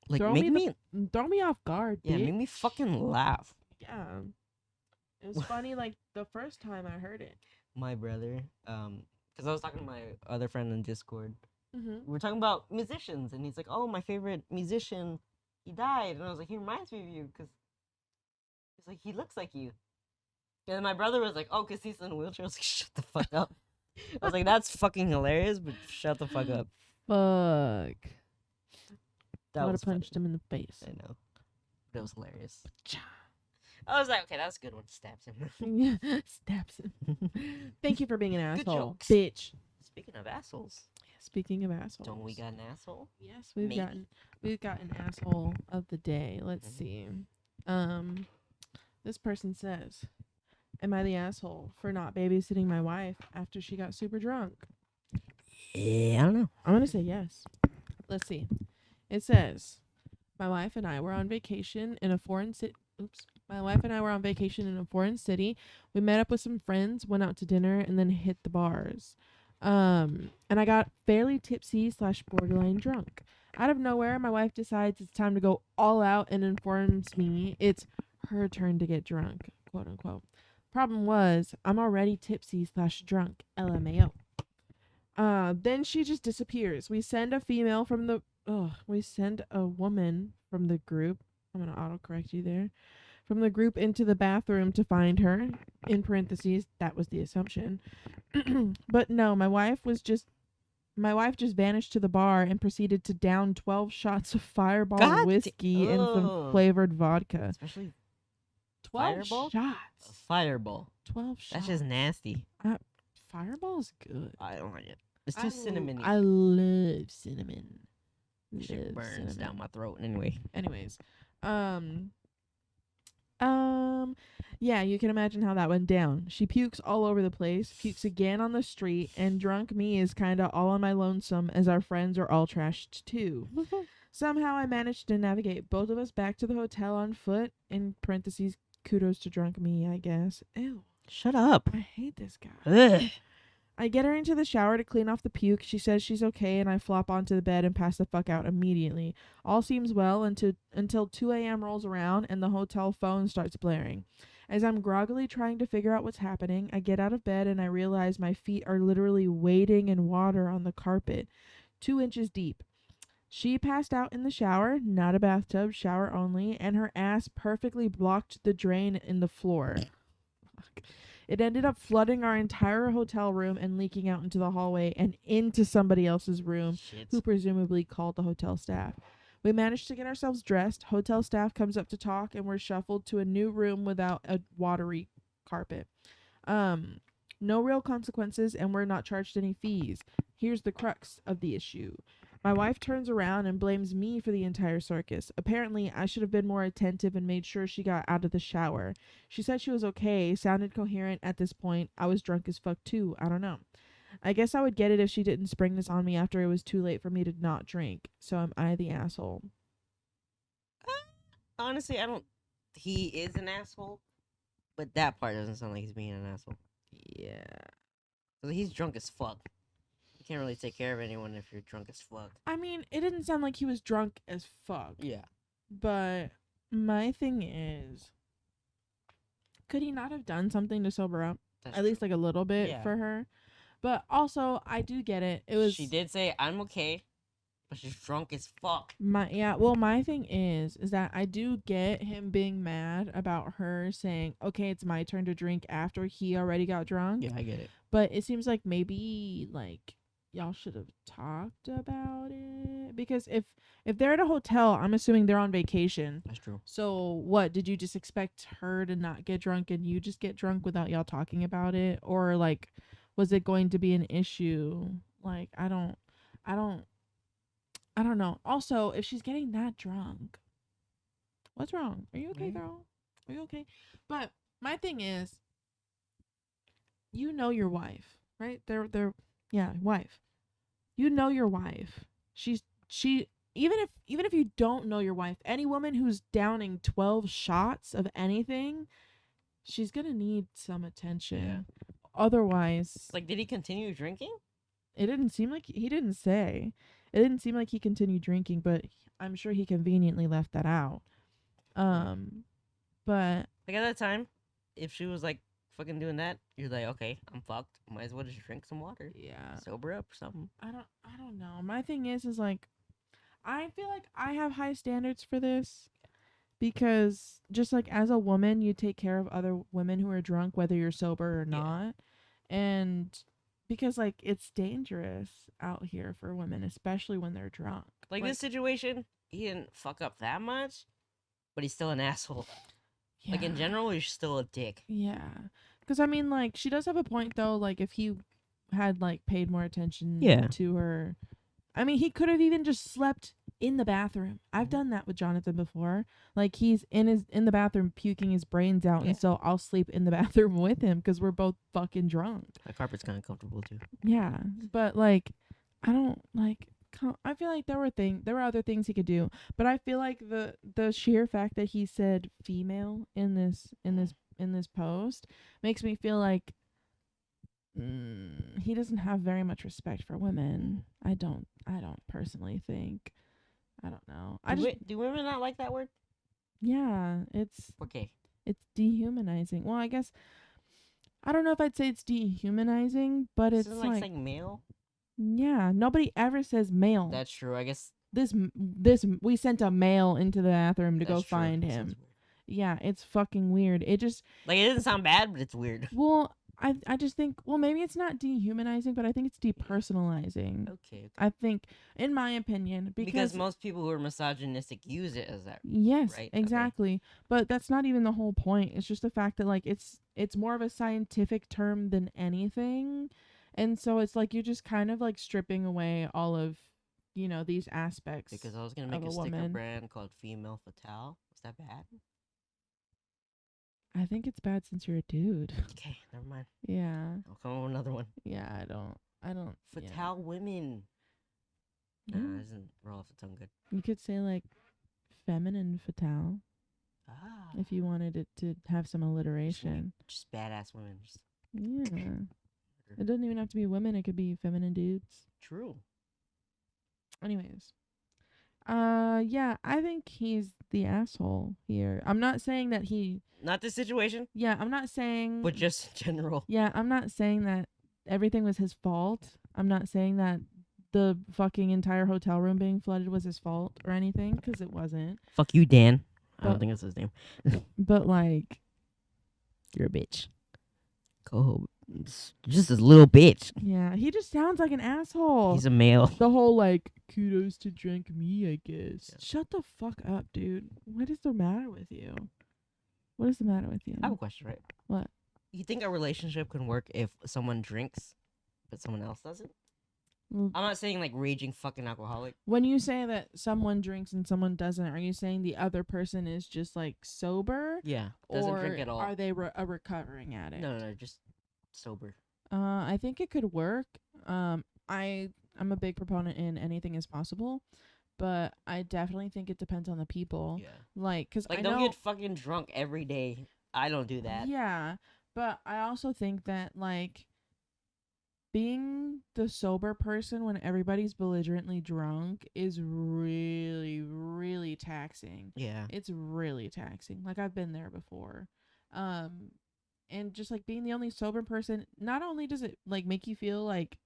Like, Throw make me me, Throw me off guard, yeah, bitch. make me fucking laugh. Yeah. It was funny, like, the first time I heard it. My brother, because I was talking to my other friend on Discord. Mm-hmm. We were talking about musicians, and he's like, oh, my favorite musician, he died. And I was like, he reminds me of you, because he's like, he looks like you. And then my brother was like, oh, because he's in a wheelchair. I was like, shut the fuck up. I was like, that's fucking hilarious, but shut the fuck up. Fuck. That I would was have punched him in the face. I know. That was hilarious. I was like, okay, that was a good one. Stabs him. Stabs him. Thank you for being an Good asshole, jokes. bitch. Speaking of assholes, Speaking of assholes, don't we got an asshole? Yes, Maybe. we've got an asshole of the day. Let's see. This person says, "Am I the asshole for not babysitting my wife after she got super drunk?" Yeah, I don't know. I'm gonna say yes. Let's see. It says, "My wife and I were on vacation in a foreign city." Oops. My wife and I were on vacation in a foreign city. We met up with some friends, went out to dinner, and then hit the bars. And I got fairly tipsy / borderline drunk. Out of nowhere, my wife decides it's time to go all out and informs me it's her turn to get drunk, quote unquote. Problem was, I'm already tipsy / drunk, LMAO. Then she just disappears. We send a woman from the group. I'm gonna autocorrect you there. From the group into the bathroom to find her. In parentheses, that was the assumption. But no, my wife just vanished to the bar and proceeded to down 12 shots of Fireball God whiskey and some ugh. flavored vodka. Especially 12 Fireball? shots. a fireball. 12 shots. That's just nasty. Fireball's good. I don't like it. It's too cinnamony. I love cinnamon. Shit Love burns cinnamon. down my throat. Anyway. Anyways, Yeah, you can imagine how that went down. She pukes all over the place, pukes again on the street, and drunk me is kinda all on my lonesome as our friends are all trashed too. Somehow I managed to navigate both of us back to the hotel on foot. In parentheses, kudos to drunk me, I guess. Ew, Shut up. I hate this guy. Ugh. I get her into the shower to clean off the puke. She says she's okay, and I flop onto the bed and pass the fuck out immediately. All seems well until 2 a.m. rolls around and the hotel phone starts blaring. As I'm groggily trying to figure out what's happening, I get out of bed and I realize my feet are literally wading in water on the carpet, 2 inches deep. She passed out in the shower, not a bathtub, shower only, and her ass perfectly blocked the drain in the floor. Fuck. It ended up flooding our entire hotel room and leaking out into the hallway and into somebody else's room, Shit. who presumably called the hotel staff. We managed to get ourselves dressed. Hotel staff comes up to talk, and we're shuffled to a new room without a watery carpet. No real consequences, and we're not charged any fees. Here's the crux of the issue. My wife turns around and blames me for the entire circus. Apparently, I should have been more attentive and made sure she got out of the shower. She said she was okay, sounded coherent at this point. I was drunk as fuck too. I don't know. I guess I would get it if she didn't spring this on me after it was too late for me to not drink. So am I the asshole? Honestly, I don't. He is an asshole, but that part doesn't sound like he's being an asshole. Yeah. 'Cause he's drunk as fuck. You can't really take care of anyone if you're drunk as fuck. I mean, it didn't sound like he was drunk as fuck. Yeah. But my thing is, could he not have done something to sober up? That's At least like a little bit Yeah. for her. But also, I do get it. It was She did say, I'm okay, but she's drunk as fuck. my thing is that I do get him being mad about her saying, "Okay, it's my turn to drink" after he already got drunk. Yeah, I get it. But it seems like maybe like y'all should have talked about it, because if they're at a hotel, I'm assuming they're on vacation. That's true. So what, did you just expect her to not get drunk and you just get drunk without y'all talking about it? Or like, was it going to be an issue? Like, I don't I don't know. Also, if she's getting that drunk, what's wrong? Are you okay, Right. girl? Are you okay? But my thing is, you know your wife, right? They're wife. You know your wife. She even if you don't know your wife, any woman who's downing 12 shots of anything, she's going to need some attention. Otherwise, Like, did he continue drinking? it didn't seem like he didn't say. It didn't seem like he continued drinking, but I'm sure he conveniently left that out. But Like, at that time, if she was, like, fucking doing that, you're like, okay, I'm fucked. Might as well just drink some water. yeah, Sober up or something. I don't know. My thing is like, I feel like I have high standards for this, because just like as a woman, you take care of other women who are drunk, whether you're sober or Yeah. not. And because like it's dangerous out here for women, especially when they're drunk. Like, this situation, he didn't fuck up that much, but he's still an asshole. Like, in yeah. general, he's still a dick. Yeah. Because, I mean, like, she does have a point, though. Like, if he had, like, paid more attention Yeah. to her. I mean, he could have even just slept in the bathroom. I've done that with Jonathan before. Like, he's in the bathroom puking his brains out. Yeah. And so I'll sleep in the bathroom with him because we're both fucking drunk. My carpet's kind of comfortable, too. Yeah. But, like, I don't, like... I feel like there were other things he could do, but I feel like the sheer fact that he said female in this post makes me feel like he doesn't have very much respect for women. I don't personally think. I don't know. Do women not like that word? Yeah, it's Okay. dehumanizing. Well, I guess I don't know if I'd say it's dehumanizing, but it's Isn't it like saying male? yeah, nobody ever says male. That's true. I guess this we sent a male into the bathroom to go that's true. find That him. sounds weird. Yeah, it's fucking weird. It just Like, it doesn't sound bad, but it's weird. well, I just think, well, maybe it's not dehumanizing, but I think it's depersonalizing. Okay. I think, in my opinion, Because most people who are misogynistic use it as that. yes, right? Okay. exactly. But that's not even the whole point. It's just the fact that like it's more of a scientific term than anything. And so it's like you're just kind of like stripping away all of, these aspects. Because I was going to make of a a sticker woman. brand called Female Fatale. Is that bad? I think it's bad since you're a dude. Okay, never mind. Yeah. I'll come up with another one. Yeah, I don't. Yeah. Fatale women. Yeah. Nah, isn't roll off the tongue good. You could say like feminine fatale Ah. if you wanted it to have some alliteration. Just badass women. Just Yeah. It doesn't even have to be women, it could be feminine dudes. true. Anyways. Yeah, I think he's the asshole here. I'm not saying that he Not this situation, Yeah, I'm not saying but just in general. Yeah, I'm not saying that everything was his fault. I'm not saying that the fucking entire hotel room being flooded was his fault or anything, because it wasn't. Fuck you, Dan. I But- don't think that's his name. But like, You're a bitch. Go. Just a little bitch. yeah, he just sounds like an asshole. He's a male. The whole like kudos to drink me, I guess. Yeah. Shut the fuck up, dude. What is the matter with you? What is the matter with you? I have a question, right? What? You think a relationship can work if someone drinks, but someone else doesn't? Well, I'm not saying like raging fucking alcoholic. when you say that someone drinks and someone doesn't, are you saying the other person is just like sober, Yeah, doesn't or drink at all. are they recovering at it? No, just sober. I think it could work. I'm a big proponent in anything is possible, but I definitely think it depends on the people. Yeah. Like, cause Like, I don't know, get fucking drunk every day. I don't do that. yeah, but I also think that like being the sober person when everybody's belligerently drunk is really, really taxing. Yeah. It's really taxing. Like, I've been there before. And just like being the only sober person, not only does it like make you feel like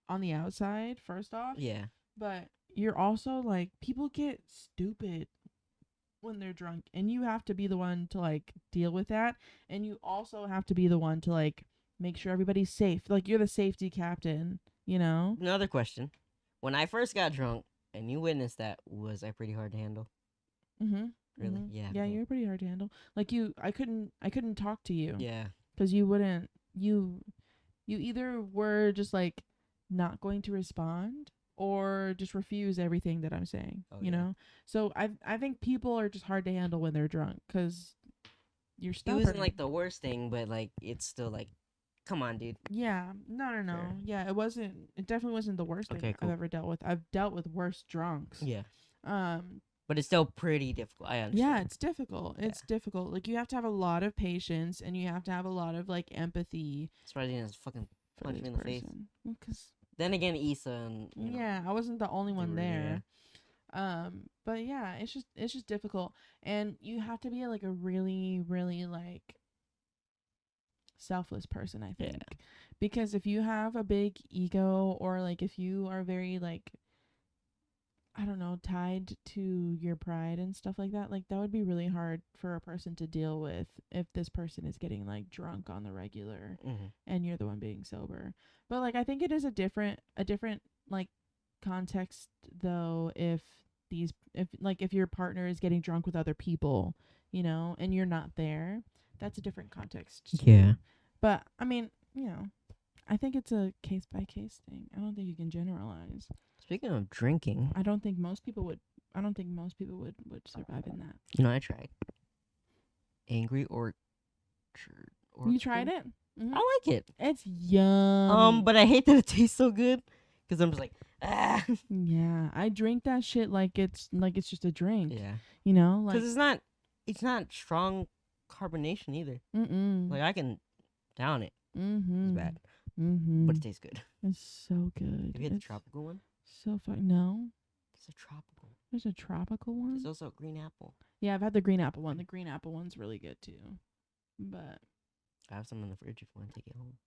on the outside, first off, Yeah. but you're also like, people get stupid when they're drunk, and you have to be the one to like deal with that, and you also have to be the one to like make sure everybody's safe. Like, you're the safety captain, you know? Another question. When I first got drunk and you witnessed that, was I pretty hard to handle? Mm-hmm. Really? Mm-hmm. Yeah. Yeah, you're pretty hard to handle. Like, I couldn't talk to you. Yeah. Because you wouldn't, you either were just like not going to respond or just refuse everything that I'm saying, Oh, you yeah. know? So I think people are just hard to handle when they're drunk, because you're It stubborn. wasn't like the worst thing, but like it's still like, come on, dude. Yeah, no. Fair. Yeah, it definitely wasn't the worst Okay, thing cool. I've ever dealt with. I've dealt with worse drunks. Yeah. Um, But it's still pretty difficult. I understand. yeah, it's difficult. It's difficult. Like, you have to have a lot of patience, and you have to have a lot of like empathy That's why I didn't fucking for punch this me in the face. person. Because Then again, Issa and you know, yeah, I wasn't the only they one were- there. But yeah, it's just difficult, and you have to be like a really, really like selfless person, I think. Yeah. Because if you have a big ego, or like if you are very like, I don't know, tied to your pride and stuff like that would be really hard for a person to deal with if this person is getting like drunk on the regular Mhm. and you're the one being sober. But like, I think it is a different like context though, if your partner is getting drunk with other people, you know, and you're not there. That's a different context to me. Yeah. But I mean, you know, I think it's a case by case thing. I don't think you can generalize. Speaking of drinking, I don't think most people would survive in that. you know, I tried Angry Orchard. You tried it? Mm-hmm. I like it. It's yum. But I hate that it tastes so good because I'm just like, ah. Yeah, I drink that shit like it's just a drink. Yeah. You know, like, Because it's not strong carbonation either. Like, I can down it. It's bad, but it tastes good. It's so good. Have you had the It's tropical one? so fun. No, It's a tropical. there's a tropical one. There's also a green apple. Yeah, I've had the green apple one. The green apple one's really good too. But I have some in the fridge if you want to take it home.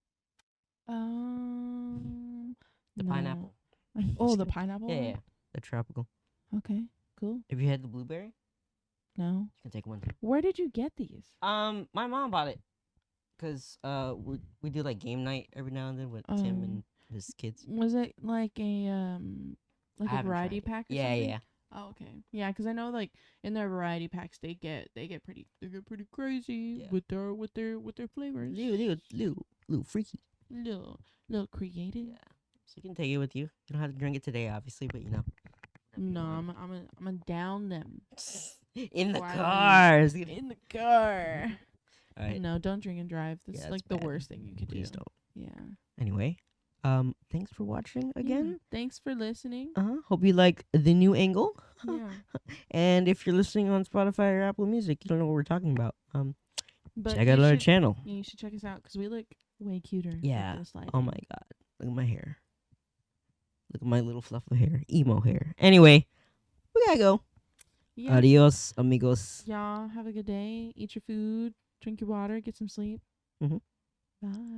The no. pineapple. Oh, Just the kidding. pineapple Yeah, one? yeah. The tropical. Okay, cool. Have you had the blueberry? No. You can take one. Where did you get these? My mom bought it. Cause we do like game night every now and then with Tim and his kids. Was it like a I haven't variety tried it. pack or Yeah, something? yeah. Oh, okay. Yeah, 'cause I know like in their variety packs they get pretty crazy Yeah. with their flavors. Little freaky. Little creative. Yeah. So you can take it with you. You don't have to drink it today, obviously, but you know. No, I'm gonna down them In the Wow. cars. in the car. All right. And no, don't drink and drive. That's Yeah, that's like the bad. worst thing you could Please do. don't. Yeah. Anyway, thanks for watching Yeah. again. Thanks for listening. Hope you like the new angle. Yeah. And if you're listening on Spotify or Apple Music, you don't know what we're talking about. But Check out our channel. Yeah, you should check us out because we look way cuter. Yeah. With this lighting. Oh my god. Look at my hair. Look at my little fluff of hair. Emo hair. Anyway, we gotta go. Yeah. Adios, amigos. Y'all have a good day. Eat your food. Drink your water. Get some sleep. Mhm. Bye.